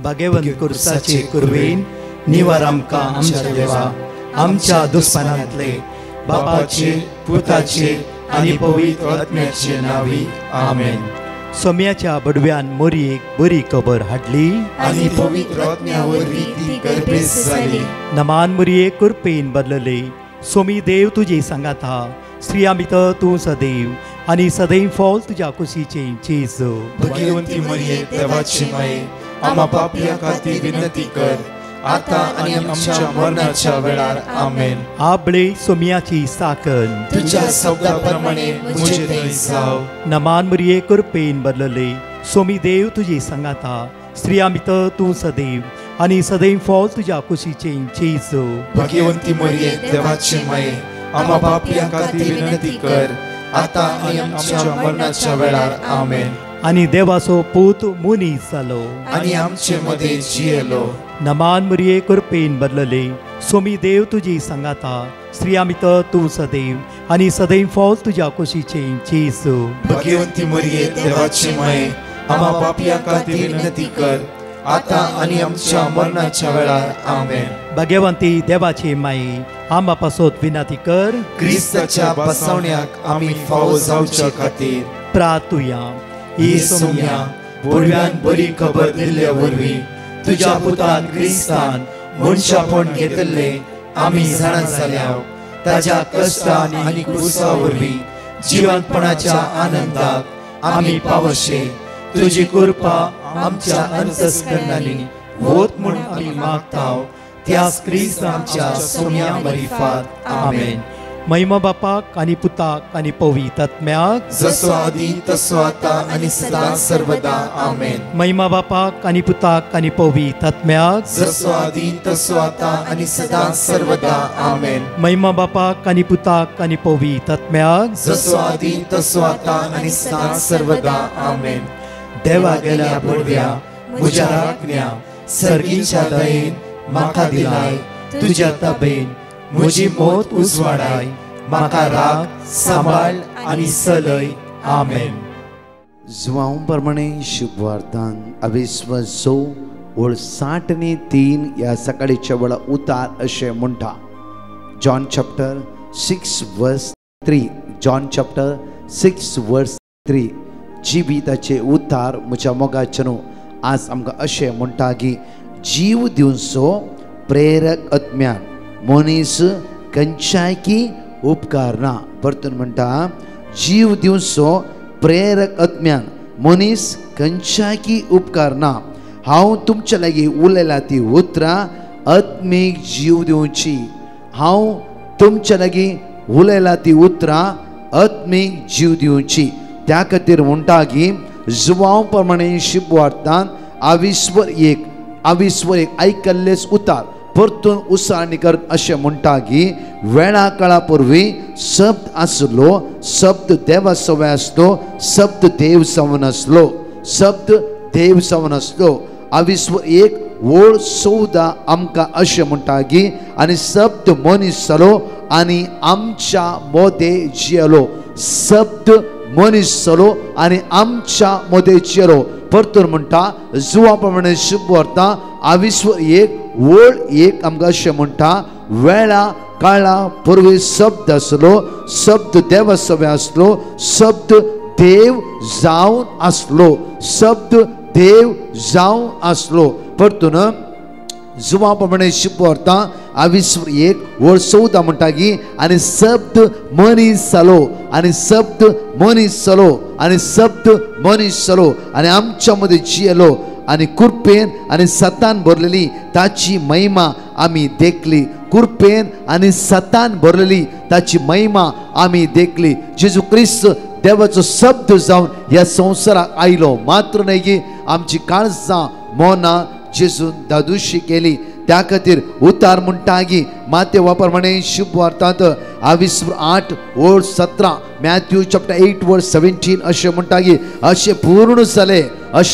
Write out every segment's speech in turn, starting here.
भगवंत कुर्साचे कुरवेन निवार आमकां आमच्या देवा आमच्या दुस्मनांतले बापाचे पुताचे आनी पवित्र आत्म्याचे नावी आमेन. सोम्याच्या बडव्यान मोरयेक बरी खबर हाडली आनी पवित्र आत्म्या वरवीं ती गर्भेस जाली. नमान मोरये कुरपेन बदलले. सोमी देव तुजे सांगात हा. स्त्रिया भितर तूं सदैव आनी सदैव फॉल तुज्या कुशीचे चेज. भगवंती मरिये देवाची माये आम्हा पापियां खातीर विनंती कर आता आनी आमच्या मरणाच्या वेळार आमेन. आबळे सोम्याची साकन तुझ्या शब्दाप्रमाणे मुझे थंय जाव. नमान मोरये कुरपेन बदलले. सोमी देव तुजे सांगात हा. स्त्रिया भितर तूं सदैव आनी सदैव फॉल तुज्या कुशीचे चेज. भगवंती मरिये देवाची माये आम्हा पापियां खातीर विनंती कर आता आनी आमच्या मरणाच्या वेळार आमेन. आनी देवाचो पूत मुनीस जालो आनी आमचे मदे जियेलो. नमान मोरये कुरपेन बदलले. सोमी देव तुजी सांगात हा. स्त्रिया भितर तूं सदैव आनी सदैव फॉल तुज्या कुशीचे चेज. भगवंती मरिये देवाची माये आम्हा पापियां खातीर विनंती कर आता आनी आमच्या मरणाच्या वेळार आमेन. भगवंती देवाचे माये आम्हा पासत विनंती कर. क्रिस्ताच्या बसवण्याक आमी फावो जावचे खातीर प्रार्थुया. ही सोम्या बडव्यान बरी खबर दिल्ल्या वरवीं तुज्या पुतान क्रिस्तान मनशापण घेतले आमी जाणा जाल्या. ताज्या कश्टान आनी क्रुसा वरवीं जिवंतपणाच्या आनंदाक आमी पावशे. तुजी कृपा आमच्या अंतस्करणांनी होत म्हूण आमी मागताव. त्याच क्रिस्त आमच्या सोम्या मरिफात आमेन. महिमा बापाक आनी पुताक आनी पवित्र आत्म्याक जसो आदी तसो आता आनी सदां सर्वदा आमेन. महिमा बापाक आनी पुताक आनी पवित्र आत्म्याक जसो आदी तसो आता आनी सदां सर्वदा आमेन. महिमा बापाक आनी पुताक आनी पवित्र आत्म्याक जसो आदी तसो आता आनी सदां सर्वदा आमेन. देवा गेल्या बडव्या म्हज्या राखण्या सर्गीच्या दयेन म्हाका दिलाय. तुज्या तबेन म्हजी मोत उजवाडाय. म्हाका राख सांबाळ आनी चलय. आमेन. जुवांव प्रमाणे शुभ वार्तान अविश्वासो वळ 63 या सकाळीच्या वेळा उतार अशें म्हणटा. जॉन चॅप्टर 6 वर्स 3. जॉन चॅप्टर 6 वर्स 3. जिविताचे उतार म्हज्या मोगाचे न्हू. आज आमकां अशें म्हणटा की जीव दिवचो प्रेरक आत्म्यान मनीस खंयच्याय की उपकार ना. परतून म्हणटा जीव दिवचो प्रेरक आत्म्यान मनीस खंयच्याय की उपकार ना. हांव तुमच्या लागीं उलयला ती उतरां आत्मीक जीव दिवची. हांव तुमच्या लागीं उलयला ती उतरां आत्मीक जीव दिवची. त्या खातीर म्हणटा की जुवांव प्रमाणे शुभ वार्तान आविस्वर एक आयकल्लेच उतार परतून उसाळणी करत अशें म्हणटा की वेळा काळा पूर्वी शब्द आसलो. शब्द देवा सवय आसलो. शब्द देव सावन आसलो. शब्द देव सावन आसलो. आविस्वर 1 वळ 14 आमकां अशें म्हणटा की आनी शब्द मनीस जालो आनी आमच्या मदें जियेलो. शब्द मनीस जालो आनी आमच्या मदें जियेलो. परतून म्हणटा जुवा प्रमाणे शुभ वार्ता आविस्वर 1 वळ 1 आमकां अशें म्हणटा वेळा काळा पूर्वी शब्द आसलो. शब्द देवा सवय आसलो. शब्द देव जावन आसलो. शब्द देव जावन आसलो. परतून जुवा प्रमाणे शुभ वार्ता आविस्वर 1 वळ 14 म्हणटा की आनी शब्द मनीस जालो आनी शब्द मनीस जालो आनी शब्द मनीस जालो आनी आमच्या मदीं जियेलो आनी कुरपेन आनी सतान भरलेली ताची महिमा आमी देखली. कुरपेन आनी सतान भरलेली ताची महिमा आमी देखली. जेजू क्रिस्त देवाचो शब्द जावन ह्या संवसाराक आयलो. मात्र न्हय की आमची काळजां मोना जेजून दादुशी केली. त्या खातीर उतार म्हणटा की मातेवा प्रमाणे शुभ वार्तांत आविस्वर 8 वळ 17 मॅथ्यू चॅप्टर 8 वर्स 17 अशें म्हणटा की अशें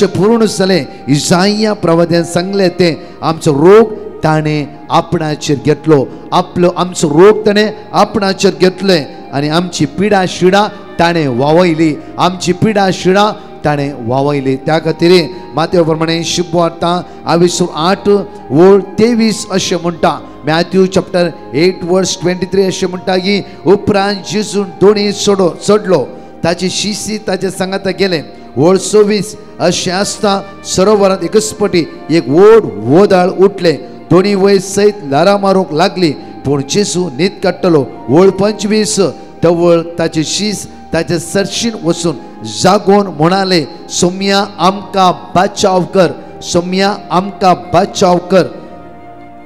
पूर्ण जालें इसाया प्रवाद्यान सांगलें तें आमचो रोग ताणें आपणाचेर घेतलो. आमचो रोग ताणें आपणाचेर घेतले आनी आमची पिडा शिडा ताणें वावयली. आमची पिडा शिडा ताणें वावयली. त्या खातीर मातेव प्रमाणे शुभ वार्ता 28 ओळ 23 अशें म्हणटा. मॅथ्यू चॅप्टर 8 वर्स 23 अशें म्हणटा की उपरांत जेजून दोणी चडलो, ताची शिशी ताचे सांगाता गेले. ओळ 26 अशें आसता सरोवरांत एकच पटी एक व्हड वोदाळ उठले, दोणी वय सयत ल्हारां मारूंक लागली, पूण जेजू न्हीद काडटलो. ओळ 25 तवळ ताची शीस ताचे सरशीन वचून जागोन म्हणाले, सोम्या आमकां बाचाव कर, सोम्या आमकां बाचाव कर,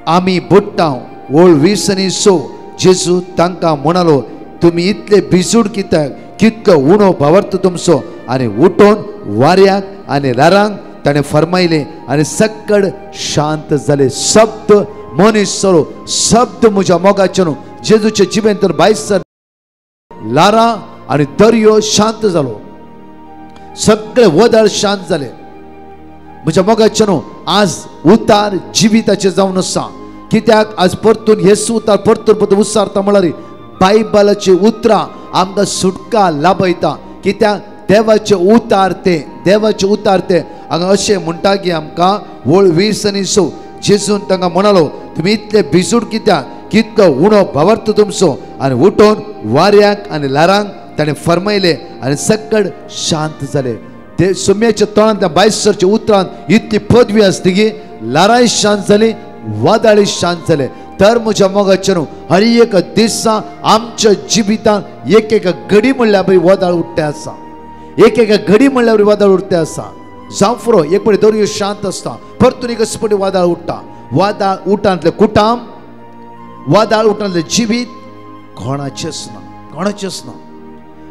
आमी बुडटाव. ओळ 20 जेजू तांकां म्हणालो, तुमी इतले बिजूड कित्याक, कितलो उणो भावार्थ तुमचो. आनी उठोन वाऱ्याक आनी रारांक ताणें फरमायलें आनी सक्कड शांत जाले. शब्द मनीस सरो, शब्द म्हज्या मोगाचे न्हू. जेजूचे जिबेन तर भायर सर लारा आनी दर्यो शांत जालो, सगळे वदाळ शांत जाले. म्हज्या मोगाचे न्हू, आज उतार जिविताचे जावन आसा. कित्याक आज परतून येसू उतार परतून उसारता म्हळ्यार बायबलाची उतरां आमकां सुटका लाभयता. कित्याक देवाचे उतार ते हांगा अशें म्हणटा की आमकां ओळ 20 जेजून तांकां म्हणालो, तुमी इतले बिजूड कित्याक, कितलो उणो भावार्थ तुमचो. आनी उठोन वाऱ्याक आनी लारांक ताणें फरमायले आनी सक्कड शांत जाले. ते सोम्याच्या तोंडांत त्या बायसरच्या उतरांत इतली पदवी आसली की लारांय शांत जाली, वादळी शांत जाले. तर म्हज्या मोगाचे न्हू, हर एक दिसा आमच्या जिवितांत एक घडी म्हणल्यार बरी वदाळ उठ्ठें आसा, एक घडी म्हणल्यार बरी वदाळ उठ्ठें आसा. जावं फुरो एक पटी दर्यो शांत आसता, परतून एकच पटी वादळ उठ्ठा. वादळ उठांतले कुटाम, वादळ उठांतले जिवीत कोणाचेच ना.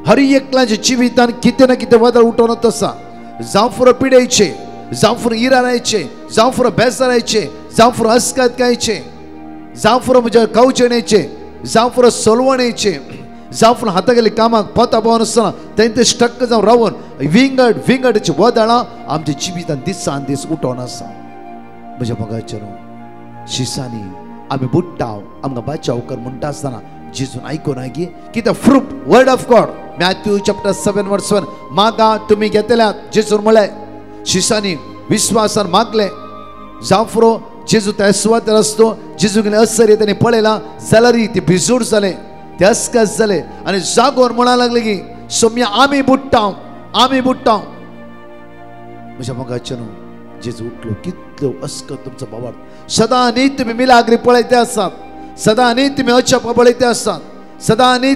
हर एकल्याच्या जिवितांत कितें ना कितें वादळ उठोवनच आसा. जावं फुरो पिडेचे, जावं फुरो इरारायचे, जावं फुरो बेसारायचे, जावं फुरो अस्कातकायचे, जावं फुरो म्हज्या कवचणेचे, जावं फुरो सोलवणेचे, जावं फुरो हाता गेले कामाक पोता पावन आसतना तेंचे स्टक्क जावन रावन विंगडची वदाळां आमच्या जिवितांत दिसान दीस उठोवन आसा. म्हज्या मोगाचे न्हू, शिसांनी आमी बुडटाव, आमकां बाचाव कर म्हणटा आसतना जेजून आयकूना की कितें fruit word of God. Matthew chapter 7 वर्स 1 मागा तुमी घेतल्यात. जेजून म्हळें शिसांनी विश्वासान मागले. जावं फुरो जेजू त्या सुवातेर आसतो, जेजू गेले असर ताणें पळयलां जाल्यार ते बिजूड जाले, ते अस्कास जाले आनी जागोर म्हणा लागले की सोम्या आमी बुडटाव. म्हज्या मोगाचे न्हू, जेजू उठलो, कितलो अस्कत तुमचो भावार्थ. सदां न्ही तुमी मिलाग्री पळयते आसात, सदां न्ही तुमी अचप पळयते आसात, सदां न्ही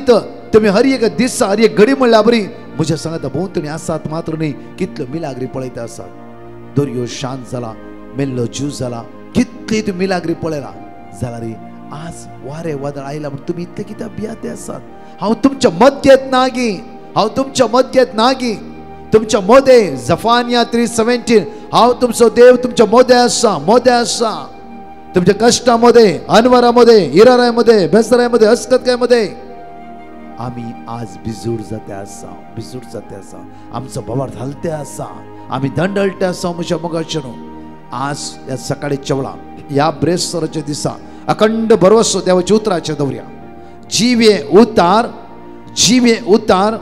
तुमी हर एक दिसा हर एक घडी म्हणल्यार बरी म्हज्या सांगाता भोंवतणी आसात, मात्र न्ही कितलो मिलाग्री पळयते आसात. दर्यो शांत जाला, मेल्लो जीव जाला, कितली तुमी मिलाग्री पळयला जाल्यार आज वारे वादळ आयला म्हण तुमी इतले कित्याक भियाते आसात. हांव तुमच्या मध्यात नागी, तुमच्या मोदे. जफानिया 3:17 हांव तुमचो देव तुमच्या मोदे आसा, तुमच्या कष्टामध्ये, अनवरामध्ये, इरारामध्ये, बेसरामध्ये, अस्कतकायमध्ये आमी आज बिजूड जाते आसा, आमचो भावार्थ हलते आसा, आमी दंडळटे आसा. म्हज्या मोगाचे न्हू, आज या सकाळीच्या वेळा या ब्रेस्तराच्या दिसा अखंड भरवसो देवाच्या उतराचे दवरया. जिवे उतार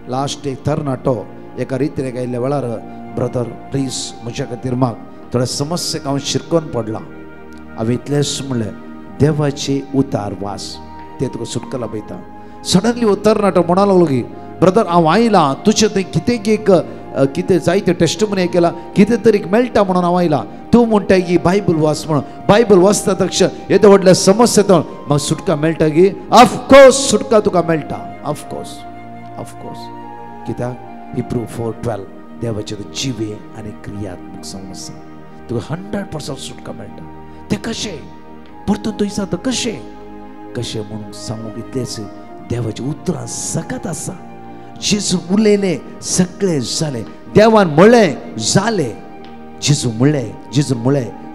लास्ट एक तरणाटो एका रितीने गायल्ल्या वेळार ब्रदर प्लीज म्हज्या खातीर माग, थोड्या समस्येक हांव शिरकोन पडला. हांवें इतलेंच म्हणलें देवाचे उतार वास ते तुका सुटका लाभयता. सडनली हो तरणाटो म्हणा लागलो की ब्रदर हांव आयलां, तुजें थंय कितें जायते टेस्टमनी केला, कितें तरी मेळटा म्हणून हांव आयलां. तूं म्हणटा की बायबल वाच म्हणून, बायबल वाचता तक्षण येदो व्हडल्या समस्येतून म्हाका सुटका मेळटा की ऑफकोर्स सुटका तुका मेळटा. ऑफकोर्स कित्याक हिब्रू 4:12 देवाचे जिवे आनी क्रियात्मक समस्या तुका 100% सुटका मेळटा. ते कशें परतून थंय जाता कशें म्हणून सांगूंक इतलेंच देवाचे उतरां सकत आसा. जेजू उलयले सगळे जाले, देवान म्हणलें जाले, जेजू म्हणलें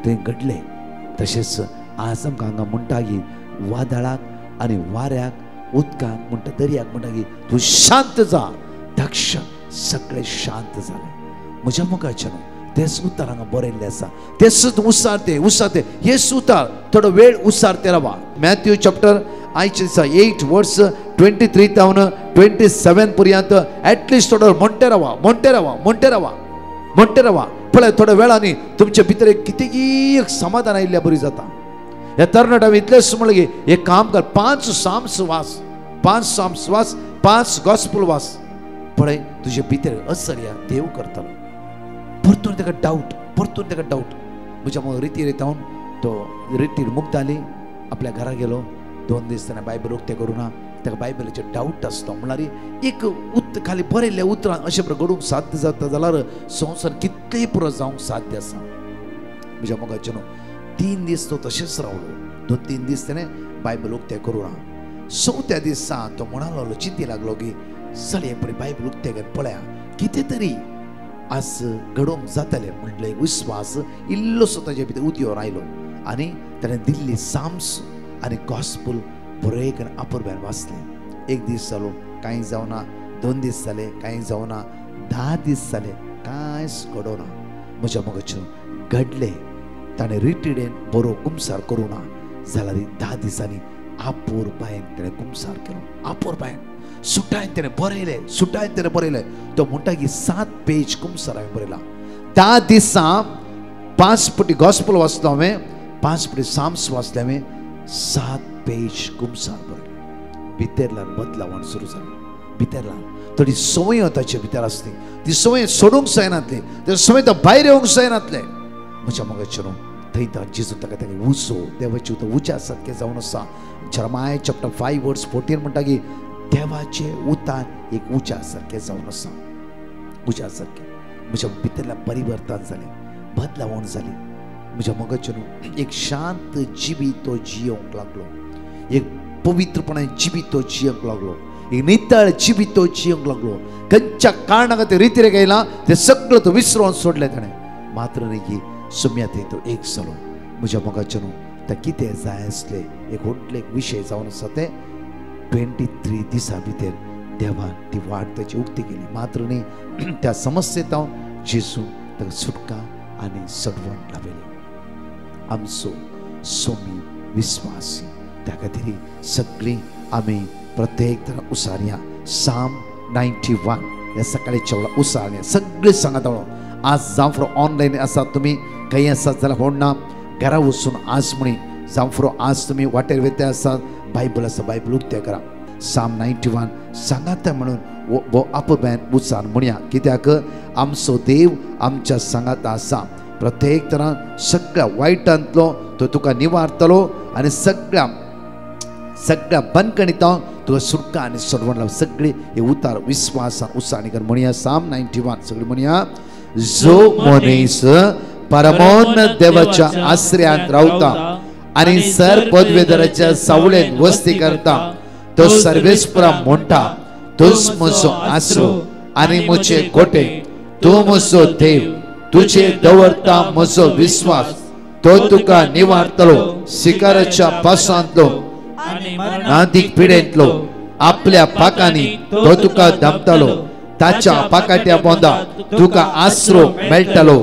थंय घडले. तशेंच आज आमकां हांगा म्हणटा की वादळाक आनी वाऱ्याक, उदकाक म्हणटा, दर्याक म्हणटा की तूं शांत जा, दक्ष सगळे शांत जाले. म्हज्या मुखाचे न्हू, तेच उतार हांगा बरयल्लें आसा. तेच उसारते हेच उतार थोडो वेळ उसारते रावा. मॅथ्यू चॅप्टर आयच्या दिसा 8 वर्स 23 तावन 27 पर्यंत एटलिस्ट थोडो म्हणटे रावा. पळय थोड्या वेळाने तुमच्या भितर एक कितेकी एक समाधान आयिल्ल्या बरी जाता. ह्या तरणाट्यान इतलेंच म्हणलें की एक काम कर, 5 साम्स वाच, 5 साम्स वाच, 5 गॉस्पल वाच. पळय तुझे भितर असल्या देव करतलो. परतून ताका डाऊट, परतून ताका डाऊट. म्हज्या मग रिती येतावन तो रितीर मुक्त जाली, आपल्या घरा गेलो. 2 दीस ताणें बायबल उक्तें करूना. ताका बायबलीचे डाऊट आसता. म्हळ्यार एक खाली बरयल्ल्या उतरां अशें घडोवंक साध्य जाता जाल्यार संवसार कितलेय पुरो जावंक साध्य आसा. म्हज्या मोगाचे न्हू 3 दीस तो तशेंच रावलो. 2-3 दीस ताणें बायबल उक्तें करूना. 4थ्या दिसा तो म्हणूंक लागलो, चिंती लागलो की चल एक बरी बायबल उक्तें कर, पळया कितें तरी आज घडोवंक जातलें. म्हटलें एक विस्वास इल्लोसो ताचे भितर उदयोर आयलो आनी ताणें दिल्ली साम्स आनी गॉस्पल बरें आपुरब्यान वाचलें. 1 दीस जालो, कांय जावना. 2 दीस जाले, कांय जावना. 10 दीस जाले, कांयच घडोना. म्हज्या मोगाचें घडलें. ताणें रिटिडेन बरो कुमसार करूना जाल्यार 10 दिसांनी आपुरबायेन ताणें कुमसार केलो. आपुरबायेन सुटायन ताणें बरयलें, सुटायन ताणें बरयलें. तो म्हणटा की 7 पेज कुमसार हांवें बरयला. 10 दिसां 5 फावटी गॉस्पल वाचलो हांवें, 5 फावटी साम्स वाचले हांवें, 7 पेज कुमसार बरयलें. भितरल्यान बदलावण सुरू जालें. भितरल्यान थोडी संवय ताचे भितर आसली. ती संवय सोडूंक जायनातली, ते संवय तो भायर येवंक जायनातलें. म्हज्या मोगाचें न्हू थंय जेजू ताका ताणें उजो देवाची उतर उज्या सारकें जावन आसा. जर्माय चॅप्टर 5 वर्स 14 म्हणटा की देवाचें उतार एक उज्या सारकें जावन आसा. उज्या सारकें. म्हज्या भितरल्यान परिवर्तन जालें, बदलावण जाली. म्हज्या मोगाचें न्हू एक शांत जिबीत तो जियोंक लागलो. एक पवित्रपणान जिबीत तो जियोंक लागलो. एक नितळ जिबीत तो जियोंक लागलो. खंयच्या कारणाक ते रितीरे गेला ते सगळं तो विसरोवन सोडलें ताणें. मात्र न्ही की सुम्या थंय तो एक जालो. म्हज्या मोगाचें न्हू ते कितें जाय आसलें एक व्हडलो एक विशय जावन आसा ते 23 दिसां भितर देवान ती वाट ताची उक्ती केली. मात्र न्ही त्या समस्येंत जेजू ताका सुटका आनी सडवण लावली. आमचो सोमी विस्वासी त्या खातीर सगळीं आमी प्रत्येक तरा उसारया. साम 91 ह्या सकाळीच्या वेळा उसारया. सगळीं सांगात आज जावं फुरो ऑनलायन आसात तुमी, काही आसात जाल्यार व्हडना घरा वचून आज म्हणी जावं फुरो आज तुमी वाटेर वेते आसात, बायबल आसा बायबल उक्तें करा. साम 91 सांगात म्हणून वो आपुरबायेन उचार म्हणया. कित्याक आमचो देव आमच्या सांगात आसा. प्रत्येक तरान सगळ्या वायटांतलो तो तुका निवारतलो आनी सगळ्या बंदकणींत तुका सुटका आनी सडवण लाव. सगळी हे उतार विस्वासान उसानी कर म्हणया. साम 91 सगळी म्हणया. जो मनीस परमोन्नत देवाच्या आश्रयांत रावता आनी सर पदवेदाराच्या सावळेन वस्ती करता तो सर्वेस्परा म्हणटा, तूच म्हजो आसरो आनी म्हजे गोटे, तूं म्हजो देव, तुजे दवरता म्हजो विश्वास. तो तुका निवारतलो शिकाराच्या पासांतलो नादीक पिडेंतलो. आपल्या पाकांनी तो तुका दमतलो. ताच्या पाकाट्या बोंदा तुका आसरो मेळटलो.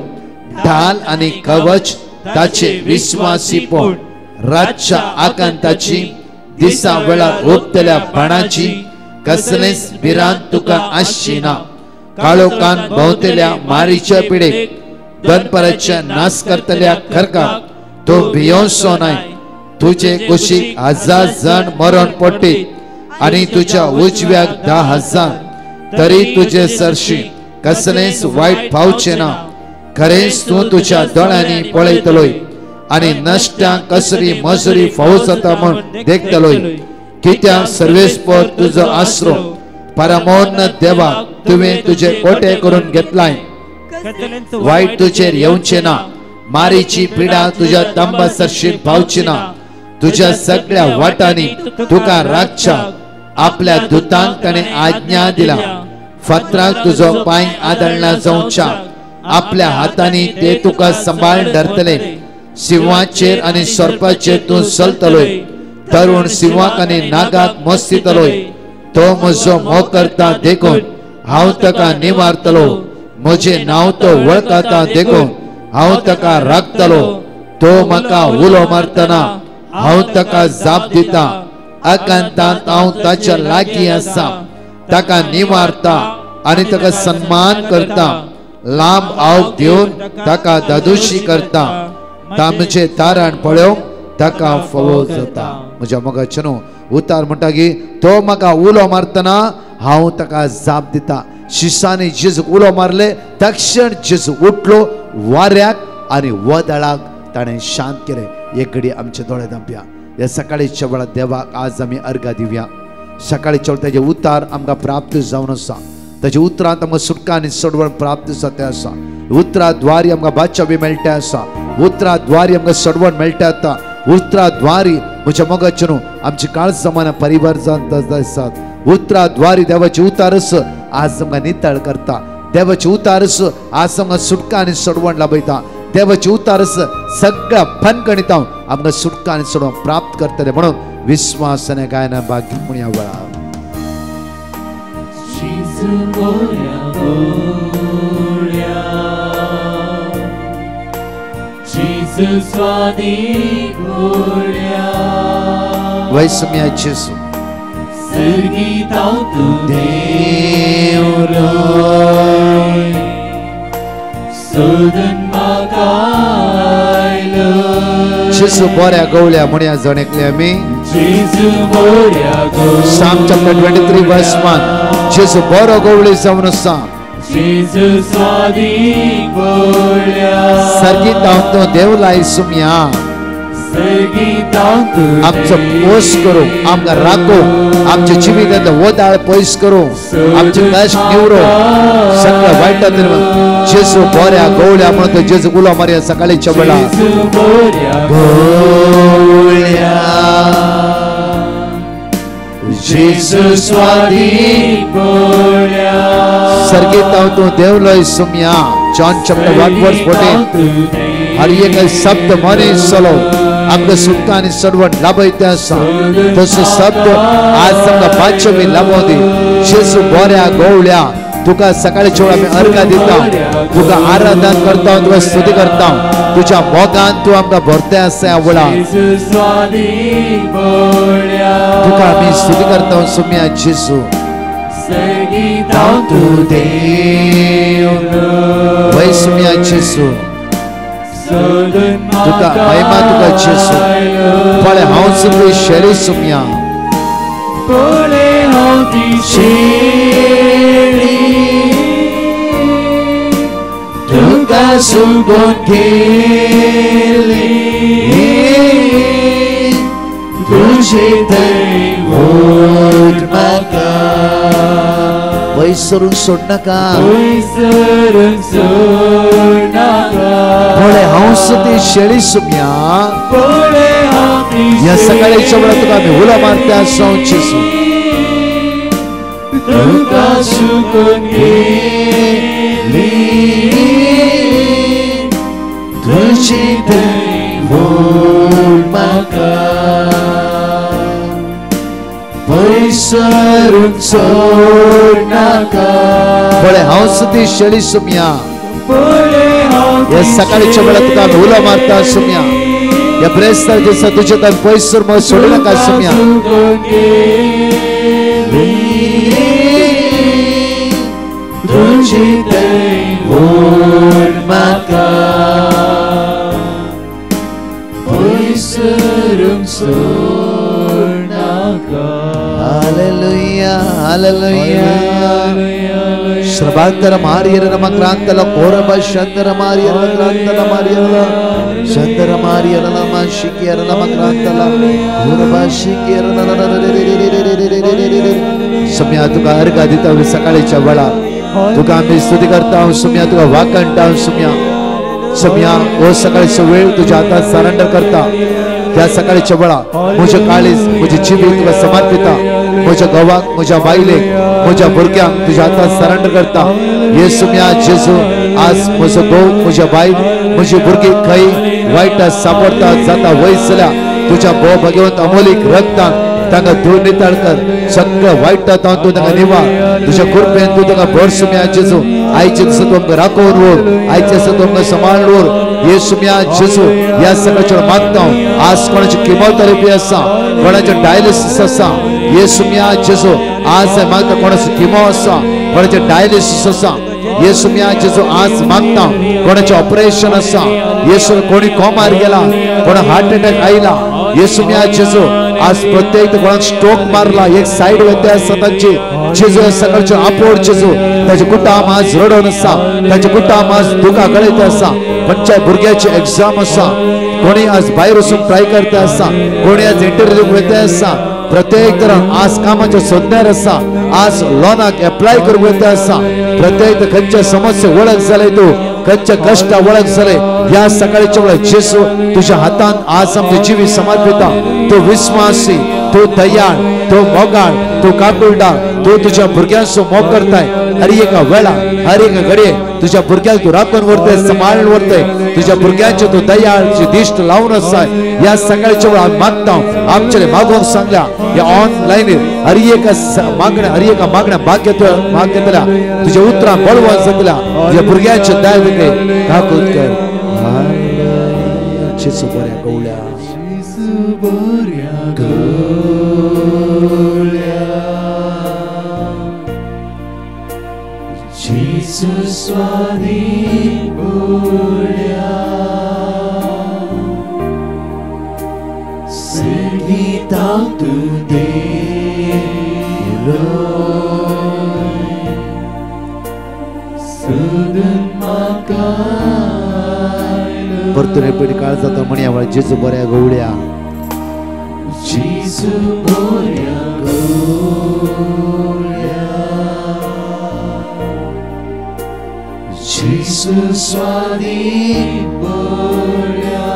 ढाल आनी कवच ताचे विश्वासीपण. रातच्या आकांताची दिसा वेळार ओपतल्या बाणाची कसलेच भिरांत तुका आसची ना. काळोखान भोंवतल्या मारीच्या पिडेक दनपराच्या नाश करतल्या खरकाक तो भियोंसो नाय. तुजे कुशीक 1000 जण मरण पडटीत आनी तुज्या उजव्याक 10,000, तरी तुजे सरशी कसलेच वायट पावचे ना. खरेंच तूं तुज्या दोळ्यांनी पळयतलोय आनी नश्ट्यांक कसली मजुरी फावो जाता म्हूण देखतलोय. कित्याक सर्वेस्पर तुजो आसरो परमोन्नत देवाक तुवें तुजे कोटे करून घेतलाय. वायट तुजेर येवचे ना. मारीची पिडा तुज्या तंबा सरशीन पावची ना. तुज्या सगळ्या वाटांनी तुका रातच्या आपल्या दुतांक ताणें आज्ञा दिला. फातराक तुजो पांय आदळना जावच्या. आपल्या हातांनी ते तुका सांबाळ धरतले. सिंहाचेर आनी सर्पाचेर तूं चलतलोय. तरुण सिंहाक आनी नागाक मस्तितलोय. तो म्हजो मोग करता देखून हांव ताका निवारतलो. म्हजें नांव तो वळखता देखून हांव ताका राखतलो. तो म्हाका उलो मारतना हांव ताका जाप दिता. आकांतांत हांव ताच्या लागीं आसा. ताका निवारता आनी ताका सन्मान करता. लांब आवक दिवन ताका दादोशी करता तामचे तारण पळोवंक ताका फोव जाता म्हज्या मोगाचे न्हू उतार म्हणटा की तो म्हाका उलो मारतना हांव ताका जाप दिता शिसांनी जेजूक उलो मारले तक्षण जेजू उठलो वाऱ्याक आनी वदळाक ताणें शांत केलें एक घडी आमचे दोळे धांपया ह्या सकाळीच्या वेळार देवाक आज आमी अर्घा दिवया सकाळीच्या वेळार तेजे उतार आमकां प्राप्त जावन आसा ताच्या उतरांत आमकां सुटका आनी सडवण प्राप्त जाता आसा उतरा द्वारी आमकां बादशाह बी मेळटा आसा उतरा द्वारी आमकां सडवण मेळटा आसा उतरा द्वारी म्हज्या मोगाचे न्हू आमची काळ जमाना परिवार जात आसात उतरा द्वारी देवाचे उतारस आज आमकां नितळ करता देवाचे उतारस आज आमकां सुटका आनी सडवण लाभयता देवाचे उतारस सगळ्या फणकणितांव आमकां सुटका आनी सडवण प्राप्त करतले म्हणून विश्वासाने गायना भाग्य म्हणून ह्या वेळार वैसम्या जेसू जेसू बऱ्या गवळ्या म्हणया जणेकले आमी Psalm chapter 23 verse 1 जेसू बरो गवळी जावन आसा सर्गीत हांव तो देवलाय सुम्या आमचो पोस करो आमकां राखो आमच्या जिवितांतलो वदाळ पयस करो आमचे कश्ट निवरो सगळ्या वायटांतल्यान जेजू बऱ्या गवळ्या म्हणून तो जेजू उलो मारया सकाळीच्या वेळार गवळ्या जेजू स्वादीक गवळ्या सर्गीत हांव तो देवलाय सुम्या John chapter 1 verse 14 हर एक शब्द मने चलो आमकां सुटका आनी सडवण लाभयता आसा तसो शब्द आज आमकां बादशाह बी लाभोवंदी जेजू बऱ्या गवळ्या तुका सकाळीच्या वेळार आमी अर्घा दिता तुका आराधन करता तुका स्तुती करता तुज्या मोगान तूं आमकां भरता आसा ह्या वेळार तुका आमी स्तुती करता सुम्या जेजू वै सुम्या जेजू तुका महिमा तुका जेजू पळे हांव सुद्दां शेळी सुम्या पळे हांव ती शेळी तुका सुगोन गेली तुझे दैवत म्हाका वैसरून सोड नाका पळे हांव सुद्दां शेळी सुम्या ह्या सकाळीच्या वेळार तुका आमी उलो मारता आसा जेजू तुका सुगोन गेली तुझी दैवत म्हाका वैसरून सोड नाका पळे हांव सुद्दां शेळी सुम्या ह्या सकाळीच्या वेळार तुका आमी उलो मारता सुम्या या ब्रेस्तार दिसा तुजे तर पयसर मग सोडू नका सुम्या तुझी दैवत म्हाका पयसरून सोड नाका हालेलुया हालेलुया श्रभांतर मारियर नम क्रांतला कोरब शंदर मारियर क्रांतला मारियर शंदर मारियर नम शिकियर नम क्रांतला कोरब शिकियर सुम्या तुका अर्घ दिता सकाळीच्या वेळार तुका आमी स्तुती करता सुम्या तुका वाकणटा सुम्या सुम्या ओ सकाळीचो वेळ तुज्या हातांत सरेंडर करता त्या सकाळीच्या वेळार म्हजे काळीज म्हजी जिवीत तुका समर्पिता म्हज्या घोवाक म्हज्या बायलेक म्हज्या भुरग्यांक तुज्या हातांत सरेंडर करता हे सुम्या जेजू आज म्हजो घोव म्हज्या बायल म्हजी भुरगीं खंय वायटात सापडटा जाता वयस जाल्यार तुज्या भोव भगवंत अमोलीक रक्तान तांकां धूळ नितळ कर सगळं वायटांत तूं तांकां निवार तुज्या कृपेन तूं तांकां भर सुम्या जेजू आयचे दिसा तूं आमकां राखोवन उर आयचे दिसा तूं आमकां सांबाळून उर हे सुम्या जेजू ह्या सगळ्याचेर मागता आज कोणाची किमोथेरपी आसा कोणाचें डायलिसीस आसा हे सुम्या जेजू आज मागता कोणाचो किमो आसा कोणाचें डायलिसीस आसा येसू मी आज जेजू आज मागता कोणाचे ऑपरेशन असा येसू कोणी कोमार गेला कोणा हार्ट अटॅक आयला येसू मी आज जेजू आज प्रत्येक कोणाक स्ट्रोक मारला एक साइड वयता आसा तांची जेजू सकाळचे आपोड जेजू ताचे कुटाम आज रडोन आसा ताचे कुटाम आज दुखा गळयता आसा खंयच्या भुरग्याची एग्जाम आसा कोणी आज भायर वचून ट्राय करता आसा कोणी आज इंटरव्यू वयता आसा प्रत्येक तरान आज कामाच्या सोदण्यार आसा आज लोनाक एप्लाय करूंक वयता आसा प्रत्येक खंयच्या समस्या वळख जाले तूं खंयच्या कश्टा वळख जाले ह्या सकाळच्या वेळार जेजू तुझ्या हातान आज आमचे जिवी समर्पिता तूं विस्वासी तूं दयाळ तूं मोगाळ तूं काकुळटा तूं तुझ्या भुरग्यांचो मोग करताय हर एका वेळा हर एका घडये तुझ्या भुरग्यांक तूं राखून व्हरताय सांबाळून व्हरताय तुझ्या भुरग्यांचे तूं दयाळची दिश्ट लावून आसाय ह्या सकाळच्या वेळार मागता आमचे मागोवंक सांगल्या या ऑनलायनीर हर एका मागण्या मागयतल्या तुझ्या उतरां बळवंत जातल्या तुझ्या भुरग्यांचे दया वेगळे काकूत कर जेजू बऱ्या गवळ्या Jesus स्वाधीन बोल्या संगीता तू दे परतुरे पडी काळ जाता म्हणया वळ जेजू बऱ्या गवळ्या जेजू बऱ्या गवळ्या जेजू स्वाधीन बोल्या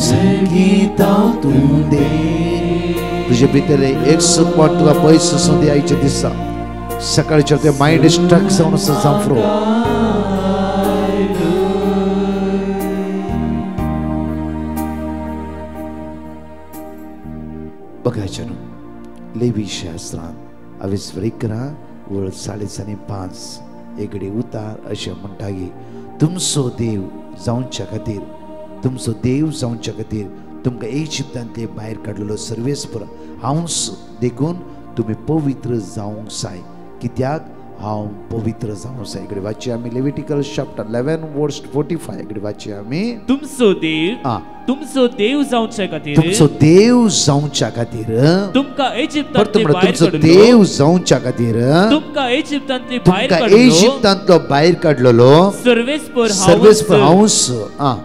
संगीता तू दे तुझे भितर एक सुख वाट तुका पयस सुसून द्यायचे दिसा सकाळच्या ते माइंड स्ट्रक जावन जांफ्रो बघायचे न्हू लेवी शास्त्रांत हांवें वळीकरा वळ 5:5 एकडे उतार अशें म्हणटा की तुमचो देव जावच्या खातीर तुमचो देव जावच्या खातीर तुमकां इजिप्तांतले भायर काडलेलो सर्वेस्पर हांवच देखून तुमी पवित्र जावंक जाय कित्याक हांव पवित्र जावंक जाय इकडे वाची आमी लेविटिकल चॅप्टर 11:45 इकडे वाची आमी तुमचो देव जावच्या खातीर तुमचो देव जावच्या खातीर तुमकां इजिप्तांतले भायर तुमचो काडलो देव जावच्या खातीर तुमकां इजिप्तांतले भायर तुमकां काडलो इजिप्तांतलो भायर काडलेलो सर्वेस्पर हांवच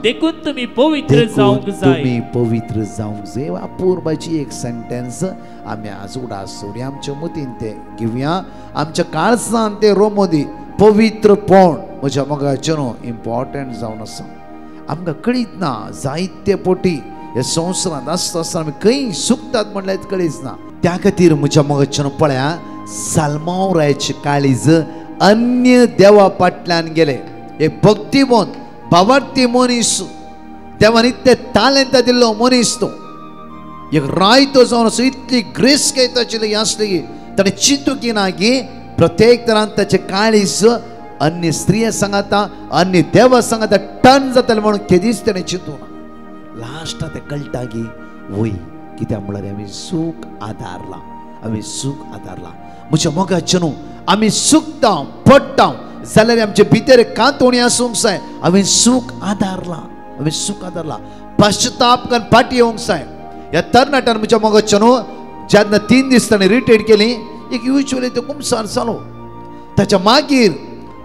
देखून तुम्ही पवित्र जावंक जाय तुम्ही पवित्र जावंक जाय अपूर्वाची एक सेंटेन्स आमी आज उडा सोडी आमच्या मतीन ते घेवया आमच्या काळजान ते रोमोदी पवित्रपण म्हज्या मोगाचें न्हू इम्पॉर्टंट जावन आसा आमकां कळीत ना जायते पोटी ह्या संवसारांत आसता आसतना आमी खंय सुकतात म्हणल्यार कळीच ना त्या खातीर म्हज्या मोगाचें पळया सालमावरायचे काळीज अन्य देवा फाटल्यान गेले एक भक्तिमोन भावार्थी मनीस देवान इतले तालेंत दिल्लो मनीस तो एक रायतो जावन असो इतली ग्रेस घेताची आसली की ताणें चिंतू की ना की प्रत्येक तरान ताचे काळीज अन्य स्त्रिया सांगता अन्य देवा सांगता टर्न जातले म्हणून केदीच ताणें चिंतू ना लास्ट ते कळटा की वय कित्याक म्हळ्यार आमी सूख आदारला म्हज्या मोगाचें न्हू आमी सुकता पडटा जाल्यार आमचे भितर कांतोणी आसूंक जाय हांवें सूख आदारला पश्चाताप करून फाटी येवंक जाय ह्या तरणाट्यान म्हज्या मोगाचें न्हू जेन्ना 3 दीस ताणें रिटायर केली एक युजली तो कुमसार जालो ताच्या मागीर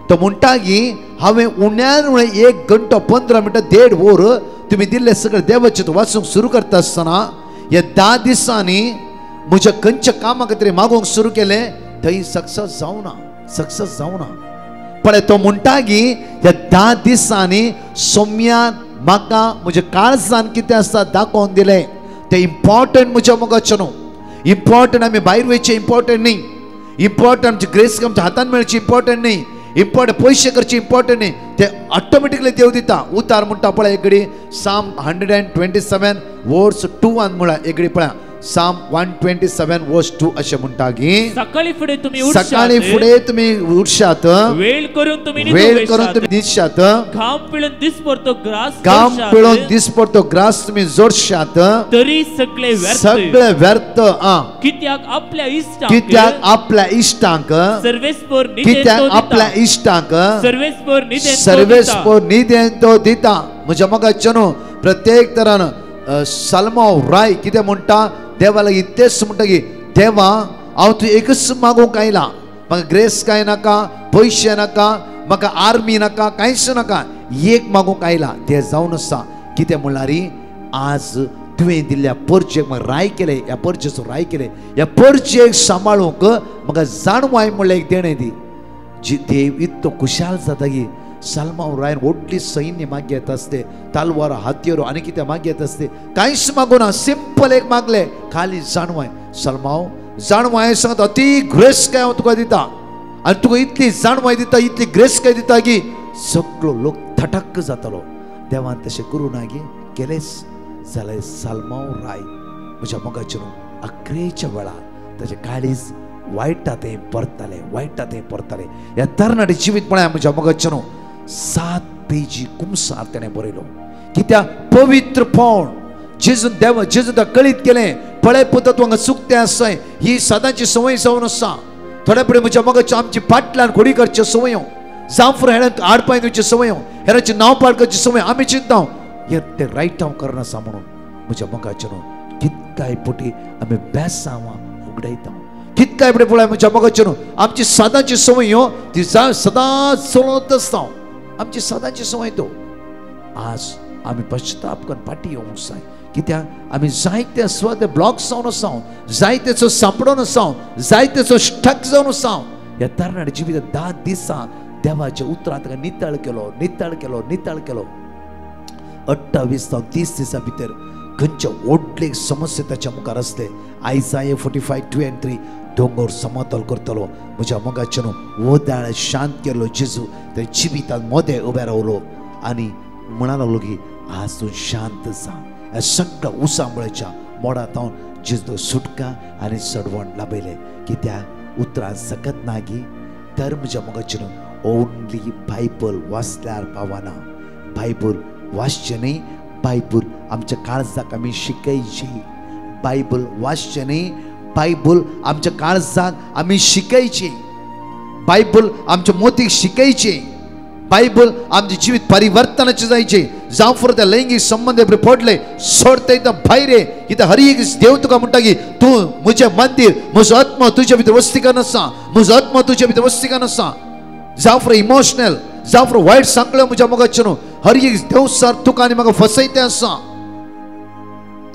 तो म्हणटा की हांवें उण्यान उणें 1 घंटो 15 मिनटां 1.5 वर तुमी दिल्ले सगळे देवाचें वाचूंक सुरू करता आसतना ह्या 10 दिसांनी म्हज्या खंयच्या कामा खातीर मागोवंक सुरू केलें थंय सक्सेस जावना पण तो म्हणटा की ह्या 10 दिसांनी सोम्यान म्हाका म्हज्या काळजान कितें आसता दाखोवन दिलें ते इम्पॉर्टंट म्हज्या मोगाचें न्हू इम्पॉर्टंट आमी भायर वयचे इम्पॉर्टंट न्ही इम्पॉर्टंट आमची ग्रेस आमच्या हातान मेळची इम्पॉर्टंट न्ही इम्पॉर्टंट पयशे करचे इम्पॉर्टंट न्ही ते ऑटोमॅटिकली देव दिता उतार म्हणटा पळय एकडी साम 127 वर्स 2 म्हळ्यार एकडी पळया साम 127 वर्स 2 असे म्हणटा की सकाळी फुडें तुम्ही सकाळी उठशात, फुडें तुम्ही उठशात, वेळ करून तुम्ही वेळ करून तुम्ही न्हिदशात, घाम पिळून दिसपरतो ग्रास काम जोडशात, पिळून दिसपरतो ग्रास तुम्ही जोडशात, तरी सगळे व्यर्थ. सगळे व्यर्थ. कित्याक आपल्या इष्टांक कित्याक आपल्या इष्टांक, सर्वेस्पर कित्याक आपल्या इष्टांक सर्वेस्पर निदेन तो दिता. म्हज्या मोगाचेनो प्रत्येक तरान साल्मांव राय कितें म्हणटा, देवा लागीं तेच म्हणटा की देवा हांव तूं एकच मागूंक आयला, म्हाका ग्रेस काय नाका, पयशे नाका, म्हाका आर्मी नाका, कांयच नाका, एक मागूंक आयला. ते जावन आसा कितें म्हणल्यार आज तुवें दिल्ल्या परचेक म्हाका राय केले, ह्या परचेचो राय केले, ह्या परचेक सांबाळूंक म्हाका जाणवाय म्हणलें एक देणें दी. देव इतलो खुशाल जाता की साल्मांव रायन व्हडली सैन्य मागयत असते, तालवार हातयोरो आनी कितें मागयत असते, कांयच मागुना, सिंपल एक मागले, खाली जाणवाय. साल्मांव जाणवाय सांगता अती ग्रेस काय हांव तुका दिता, आनी तुका इतली जाणवाय दिता, इतली ग्रेस काय दिता की सगळो लोक थटक्क जातालो. देवान तशें करूं ना गे, केलेच जाल्यार साल्मांव राय म्हज्या मोगाचेर अकरेच्या वेळार ताचें काळीज वायटांत परताले, वायटांत परताले. ह्या तरणाटे जिवीत पळय म्हज्या मोगाचेर 7 पेजी कुमसार तेणें बरयलो. कित्याक पवित्रपण जेजून देव जेजून कळीत केलें. पळय पुता तूं हांगा चुकतें आसाय, ही सदांची संवय जावन आसा. थोड्या फुडें म्हज्या मोगाचें आमची फाटल्यान खोडी करच्यो संवयो, जांफर हेरांक आडपाय दिवच्यो संवयो, हेरांची नांव पाड करची संवय आमी चिंताव, हे ते रायट हांव करनासा म्हणून म्हज्या मोगाचेर कितकाय पटी आमी बेसांवां उगडयता. कितकाय फुडें पळय म्हज्या मोगाचेर आमची सदांची संवय ह्यो ती सदांच चलत आसता. आमची सदांची संवय तो. आज आमी पश्चाताप करून फाटीं येवंक जाय. कित्याक आमी जायते स्वत ब्लॉक्स जावन आसा, जायतेचो सांपडोन आसा, जायतेचो स्टक जावन आसा. ह्या तरणाट्या जिवितांत 10 दिसां देवाच्या उतरां ताका नितळ केलो, नितळ केलो, नितळ केलो. 28 ते 30 दिसां भितर खंयचे व्हडले समस्या ताच्या मुखार आसले. आयसाया 45:2-3 दोंगर समतल करतलो. म्हज्या मोगाचेर वोदाळ शांत केलो जेजू त्या जिवितांत मोदें उबे रावलो आनी म्हणा लागलो की आज तूं शांत जा. ह्या सगळ्या उसांबळेच्या मोडांतावन जेजू सुटका आनी सडवण लाभयले. कित्याक उतरां सकत नागी तर म्हज्या मोगाचेर ओन्ली बायबल वाचल्यार पावना. बायबल वाचचें न्ही, बायबल आमच्या काळजाक आमी शिकयची. बायबल वाचचें न्ही, बायबल आमच्या काळजाक आमी शिकयची. बायबल आमच्या मोतीक शिकयची. बायबल आमचे जिवीत परिवर्तनाचे जायचे. जावं फर त्या लैंगीक संबंध पडले सोडता येता भायर ये. कित्याक हर एक देव तुका म्हणटा की तूं म्हजें मंदीर, म्हजो आत्मा तुज्या भितर वस्तिकान आसा, म्हजो आत्मा तुज्या भितर वस्तिकान आसा. जावं फर इमोशनल, जावं फर वायट सांगले म्हज्या मोगाचेर हर एक देव सर तुका आनी म्हाका फसयते आसा.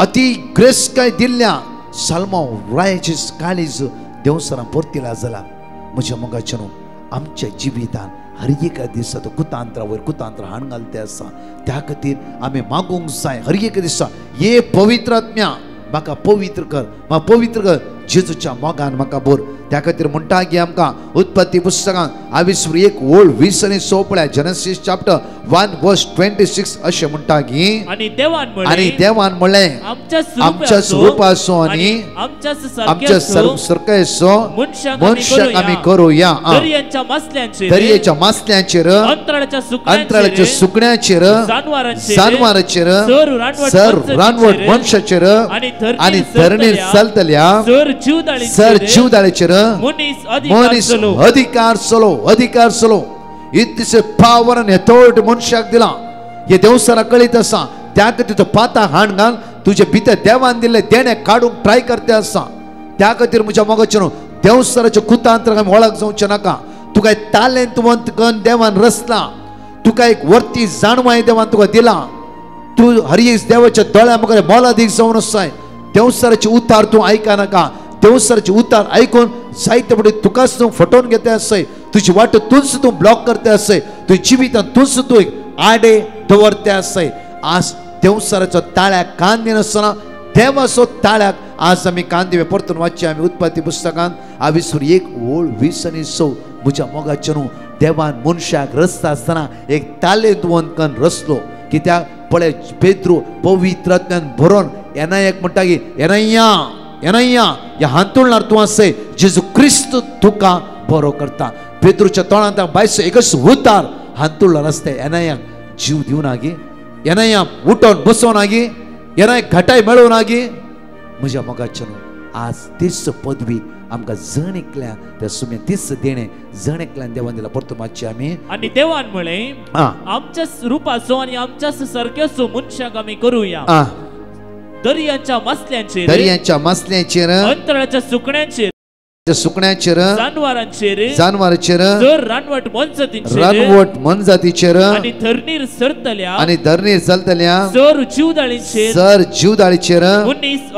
अति ग्रेस काय दिल्ल्या साल्मांव रायाची काळीज देव सरां परतिला जाल्यार म्हज्या मोगाचेर आमच्या जिवितान हर एका दिसा तो कुतांत्रा वयर कुतांत्र हाण घालते आसा. त्या खातीर आमी मागूंक जाय हर एक दिसा ये पवित्र आत्म्या म्हाका पवित्र कर, म्हाका पवित्र कर जेजूच्या मोगान म्हाका भर. त्या खातीर म्हणटा की आमकां उत्पत्ती पुस्तकांत 21:20 पळय जेनेसीस चॅप्टर 1:26 अशें म्हणटा की आनी देवान म्हणलें आमच्या स्वरुपाचो आनी आमच्या सरकायचो मनशाक आमी करुया. दर्याच्या मासल्यांचेर, अंतराळाच्या सुकण्याचेर, जानवरांचेर, सर रानवट मनशाचेर आनी धरणीर चलतल्या सर जीवदाळेचेर मनीस अधिकार चलो. इतसे पावर आनी अथॉरिटी मनशाक दिला. हे देवसरा कळीत आसा. त्या खातीर तो पाता हाण घाल तुजे भितर देवान दिल्ले देणे काडूंक ट्राय करते आसा. त्या खातीर म्हज्या मोगाचेर देवसराच्या कुतांत्राक आमी वळख जावचे नाका. तुका एक तालेंतवंत करून देवान रचला. तुका एक वर्ती जाणवाय देवान तुका दिला. तूं हर एक देवाच्या दोळ्या मुखार मोलादीक जावन आसाय. देवसराचे उतार तूं आयका नाका. देवसराचे उतार ऐकून जायते फुडें तुकाच तूं फटोवन घेते आसय. तुजी वाट तूंच तूं ब्लॉक करते आसय. तुज्या जिवितांत तूंच तूं आडे दवरते आसय. आज देवसराचो ताळ्याक कान दिनासतना देवाचो ताळ्याक आज आमी कान दिवे. परतून वाचचे आमी उत्पत्ती पुस्तकांत 21:20 म्हज्या मोगाचेर देवान मनशाक रचता आसतना एक तालेंतवंत करून रचलो. कित्याक पळय पेद्रू पवित्र आत्म्यान भरोन येनायक म्हणटा की येनय्या येनय्या ह्या हांतुळणार तूं आसय जेजू क्रिस्त तुका बरो करता. पेद्रूच्या तोंडांत बायस एकच उतार हांतुळणार आसता येनय्याक जीव दिवना गे, येनय्या उठोन बसोना गे, येनय्याक घटाय मेळोना गे. म्हज्या मोगाच्या आज तीच पदवी आमकां जण एकल्या त्या सुम्या तीच देणे जण एकल्यान देवान दिला. परतू मातशी आमी आणि देवान म्हळे आमच्या रूपाचो आणि आमच्या सारक्याचो मनशाक आमी करूया. दर्यांच्या मसल्यांचेर अंतराळाच्या सुकण्यांचेर जानवरांचेर जर रानवट मनजातीचेर आणि धरणीर चलतल्या जर जीवदाळीचेर मनीस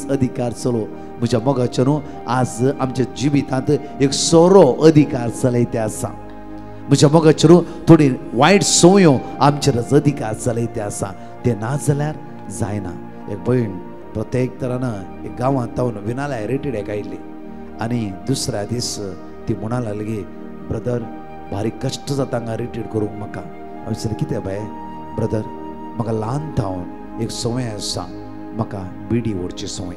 अधिकार चलो. म्हज्या मोगाच्या न्हू आज आमच्या जिवितांत एक सोरो अधिकार चलयते आसा. म्हज्या मोगाच्या न्हू थोडी वायट संवयो आमचेर अधिकार चलयते आसा. ते ना जाल्यार जायना. एक भयण प्रत्येक तरान एक गांवांत तावन विनाल्या रिटिडेक आयिल्ली आनी दुसऱ्या दीस ती म्हणा लागली ब्रदर बारीक कश्ट जाता हांगा रिटीड करूंक म्हाका. हांवें विचारलें कितें बाय. ब्रदर म्हाका ल्हान थावन एक संवय आसा, म्हाका बिडी ओडची संवय.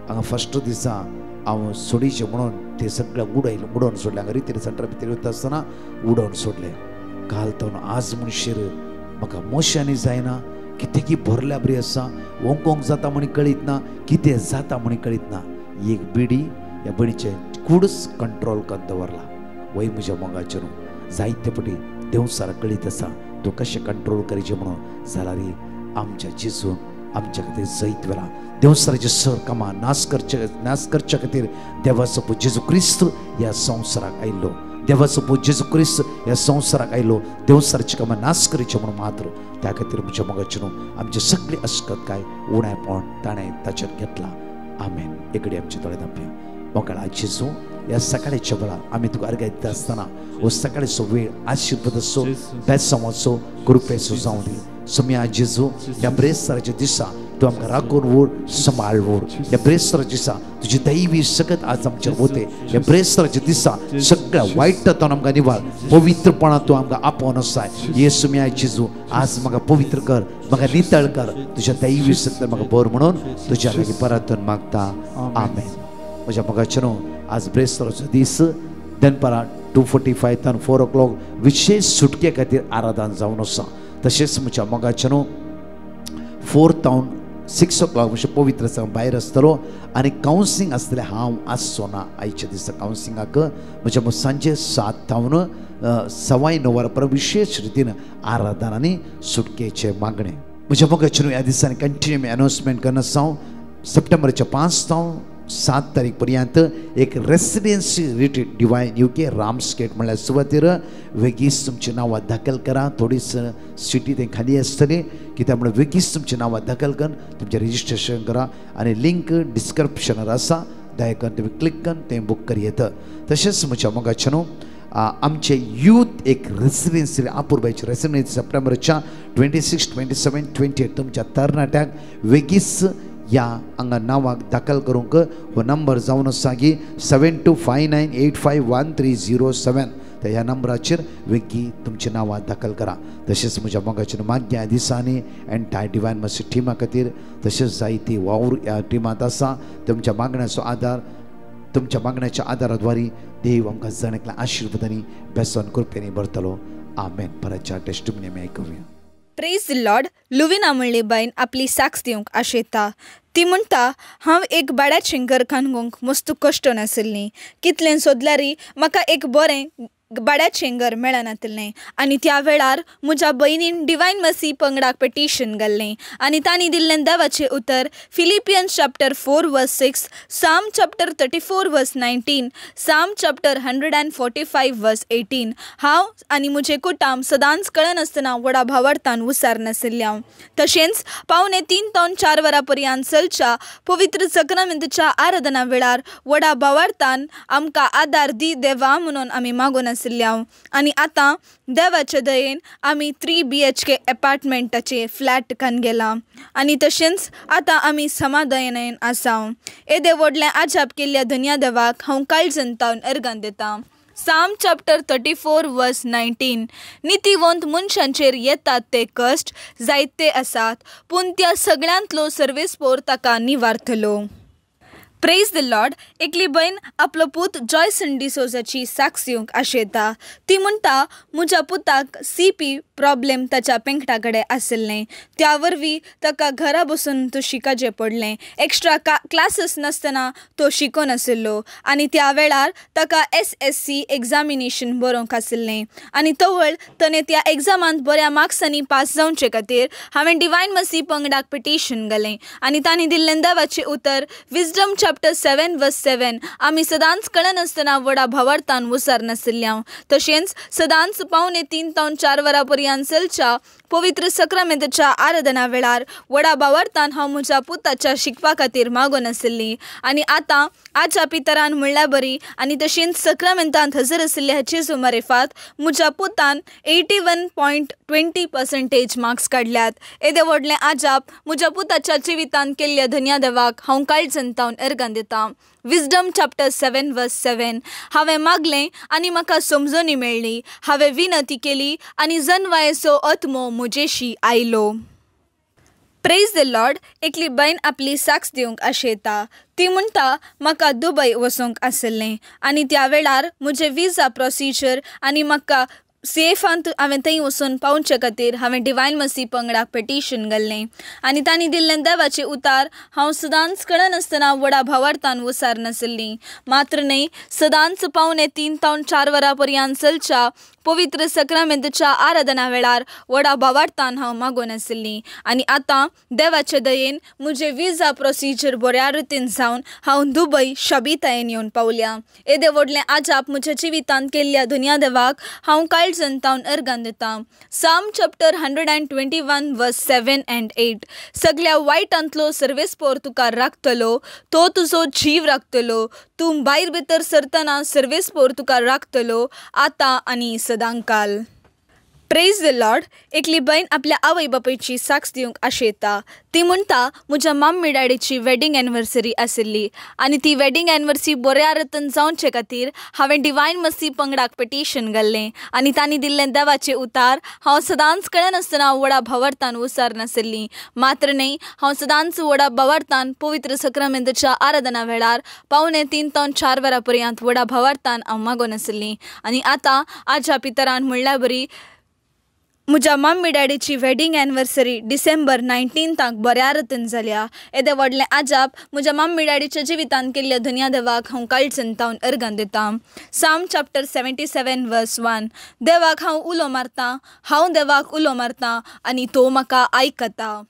हांगा फस्ट दिसा हांव सोडीचें म्हणून ते सगळ्यांक उडोवन सोडलें. हांगा रितीर सेंटर भितर वता आसतना उडोवन सोडलें. काल तावन आज म्हणशीर म्हाका मोशांनी जायना, कितें की भरल्या बरी आसा, वोंकोंक जाता म्हणी कळीत ना, कितें जाता म्हणी कळीत ना. एक बिडी ह्या बडीचे कूडच कंट्रोल करून दवरला. वय म्हज्या मोगाचेर जायते फावटी देवसार कळीत आसा तूं कशें कंट्रोल करचें म्हणून. जाल्यार आमच्या जेजून आमच्या खातीर जैत वेला. देवसाराचे सर कामां नाश करचे खातीर देवाचो पूत जेजू क्रिस्त ह्या संवसाराक आयिल्लो. देवाचो पूत जेजू क्रिस्त ह्या संवसाराक आयिल्लो देवसाराची कामां नाश करचें म्हणून मात्र. त्या खातीर म्हज्या मोगाचेर आमचे सगळे अस्कताय उणायपण ताणें ताचेर घेतला. आमेन. एकडे आमचे दोळे धांपया. मोकळा जेजू ह्या सकाळच्या वेळार आमी तुका अर्घ्य दिता आसतना हो सकाळचो वेळ आशिर्वादाचो बेसमाचो कृपेचो जावं दी. सुम्या जेजू ह्या ब्रेस्ताराच्या दिसा तूं आमकां राखून व्हर, सांबाळ व्हर. ह्या ब्रेस्ताराच्या दिसा तुजी दैवी सकत आज आमचेर वते. ह्या ब्रेस्ताराच्या दिसा सगळ्या वायटांतून आमकां निवार, पवित्रपणां तूं आमकां आपोवन आसाय. येसू सुम्या जेजू आज म्हाका पवित्र कर, म्हाका नितळ कर. तुज्या दैवी सकत म्हाका भर म्हणून तुज्या लागीं परतून मागता. आमेन. म्हज्या मोगाचेर आज ब्रेस्ताराचो दीस दनपारां 2:45 तान 4 o'clock विशेष सुटके खातीर आराधन जावन आसा. तशेंच म्हज्या मोगाचेर 4 तावन 6 o'clock म्हणजे पवित्र भायर आसतलो आनी कावन्सिलींग आसतलें. हांव आसचो ना आयच्या दिसा कावन्सिलिंगाक. म्हज्या सांजे 7 तावन 9:15 पर्यंत विशेष रितीन आराधन आनी सुटकेचे मागणे. म्हज्या मोगाचेर ह्या दिसांनी कंटिन्यू अनाउन्समेंट करना आसा. सप्टेंबरच्या 5 तावन 7 तारीख पर्यंत एक रेसिडेन्सी रिट्रीट डिवायन UK रामस्केट म्हणल्यार सुवातेर वेगीच तुमची नांवां दाखल करा. थोडीच सिटी थंय खाली आसतली कित्याक म्हणल्यार वेगीच तुमची नांवां दाखल करून तुमचें रजिस्ट्रेशन करा आनी लिंक डिस्क्रिप्शनार आसा. दया करून तुमी क्लिक करून तें बूक करी येता. तशेंच म्हज्या मोगाचेर आमचे यूथ एक रेसिडेन्सी आपुरबायची रेसिडेन्सी सप्टेंबरच्या 26, 27, 28 तुमच्या तरणाट्याक वेगीच ह्या हांगा नांवाक दाखल करूंक हो नंबर जावन आसा की 7259851307. तर ह्या नंबराचेर वेगी तुमची नांवां दाखल करा. तशेंच म्हज्या मोगाचेर मागीर ह्या दिसांनी एंटायर डिवायन मर्सी टिमा खातीर तशेंच जायती वावर ह्या टिमांत आसा. तुमच्या मागण्याचो आदार, तुमच्या मागण्याच्या आदाराद्वारे देव आमकां जणकल्या आशिर्वादांनी बेसन कृपेनी भरतलो. आमेन. परतच्या टेस्टिमनी आमी आयकुया. Praise the Lord. लुविना म्हणली बायन आपली साक्स दिवंक आशेता. ती म्हणटा हांव एक बाड्याचें घर खांदूंक मस्त कश्ट नासली. कितलें सोदल्यारी म्हाका एक बरें बाड्याचें घर मेळनातलें. आनी त्या वेळार म्हज्या भयणीन डिवायन मर्सी पंगडाक पेटिशन घाल्लें आनी तांणी दिल्लें देवाचें उतर फिलिपियन्स चॅप्टर 4:6, साम चॅप्टर 34:19, साम चॅप्टर 145:18. हांव आनी म्हजें कुटुंब सदांच कळनासतना व्हडा भावार्थान उसार नाशिल्ल्या. तशेंच 3:15 तावन 4 वरां पर्यंत चलच्या पवित्र सक्रामेंताच्या आराधना वेळार व्हडा भावार्थान आमकां आदार दी देवा म्हणून आमी मागून आनी आतां देवाच्या दयेन आमी 3 BHK अपार्टमेंटाचे फ्लॅट कान गेला आनी तशेंच आतां आमी समाधानान आसा. येदे व्हडलें आजाप केल्ल्या धन्या देवाक हांव काळजांतावन अर्गां दिता. साम चॅप्टर 34 वर्स 19. नितीवंत मनशांचेर येतात ते कश्ट जायते आसात, पूण त्या सगळ्यांतलो सर्वेस्पोर ताका निवारतलो. Praise the Lord. एकली बहीण आपलो पूत जॉयसन डिसोजाची साक्ष दिवंक आशेता. ती म्हणटा, म्हज्या पुताक CP प्रॉब्लेम ताच्या पेंगटा कडेन आशिल्लें. त्या वरवीं ताका घरा बसून तो शिकाचें पडलें. एक्स्ट्रा क्लासीस नासतना तो शिकोनाशिल्लो आनी त्या वेळार ताका SSC एग्जामिनेशन बरोवंक आशिल्लें आनी तवळ ताणें त्या एग्जामांत बऱ्या मार्क्सांनी पास जावचे खातीर हांवें डिवायन मसी पंगडाक पिटिशन घालें आनी तांणी दिल्लें देवाचें उतर विजडम चॅप्टर 7 वर्स 7. आमी सदांच कळनासतना व्हडा भावार्थान वसार नाशिल्ल्या. तशेंच सदांच 3:15 ते 4 वरां पर्यंतच्या पवित्र सक्रामेंताच्या आराधना वेळार व्हडा भावार्थान हांव म्हज्या पुताच्या शिकपा खातीर मागोन आशिल्ली आनी आतां आजच्या पितरान म्हणल्यार बरी आनी तशेंच सक्रामेंतांत हजर आशिल्ल्या हाचे सुमारेफात म्हज्या पुतान 81.20% मार्क्स काडल्यात. येदे व्हडलें आजाप म्हज्या पुताच्या जिवितांत केल्ल्या धन्या देवाक हांव काळजंतावन अर्गां दितां. विजडम चॅप्टर 7 वर्स 7. हांवें मागलें आनी म्हाका समजोनी मेळ्ळी. हांवें विनंती केली आनी जनवायेचो आत्मो म्हजेशी आयलो. Praise the Lord. एकली बायन आपली साक्ष दिवंक आशेता. ती म्हणटा, म्हाका दुबय वचूंक आशिल्लें आनी त्या वेळार म्हजें विजा प्रोसिजर आनी म्हाका सेफांत हांवें थंय वचून पावचे खातीर हांवें डिवायन मसी पंगडाक पिटिशन घाल्लें आनी तांणी दिल्लें देवाचें उतार हांव सदांच कळनासतना व्हडा भावार्थान वसार नाशिल्लीं. मात्र न्हय, सदांच 3:15 ते 4 वरां पर्यंतच्या पवित्र सक्रामेंताच्या आराधना वेळार व्हडा भावार्थान हांव मागोन आशिल्लीं आनी आतां देवाचे दयेन म्हजें विजा प्रोसिजर बऱ्या रितीन जावन हांव दुबय शाबितायेन येवन पावल्या. येदे व्हडलें आजाप म्हज्या जिवितांत केल्ल्या धन्या देवाक हांव काळजंतावन अर्गां दितां. साम चॅप्टर 121 वर्स 7 and 8. सगळ्या वायटांतलो सर्वेस्पोर तुका राखतलो, तो तुजो जीव राखतलो. तूं भायर भितर सरतना सर्वेस्पोर तुका राखतलो, आतां आनी सदांकाल. Praise the Lord. एकली बायन आपल्या आवय बापायची साक्ष दिवंक आशेता. ती म्हणटा, म्हज्या मम्मी डॅडीची वेडिंग एनिवर्सरी आशिल्ली आनी ती वेडिंग एनिवर्सरी बऱ्या रितीन जावचे खातीर हांवें डिवायन मसी पंगडाक पिटिशन घाल्लें आनी तांणी दिल्लें देवाचें उतार हांव सदांच कळनासतना व्हडा भावार्थान वसार नाशिल्लीं. मात्र न्हय, हांव सदांच व्हडा भावार्थान पवित्र सक्रामेंताच्या आराधना वेळार 3:15 ते 4 वरां पर्यंत व्हडा भावार्थान हांव मागोन आशिल्लीं आनी आतां आजच्या पितरान म्हणल्यार बरी म्हज्या मम्मी डॅडीची वेडिंग एनिवर्सरी डिसेंबर 19 बऱ्या रितीन जाल्या. येदे व्हडलें आजाप म्हज्या मम्मी डॅडीच्या जिवितांत केल्ल्या धन्या देवाक हांव काळजंतावन अर्गां दितां. साम चॅप्टर 77 वर्स 1. देवाक हांव उलो मारतां, हांव देवाक उलो मारतां आनी तो म्हाका आयकता.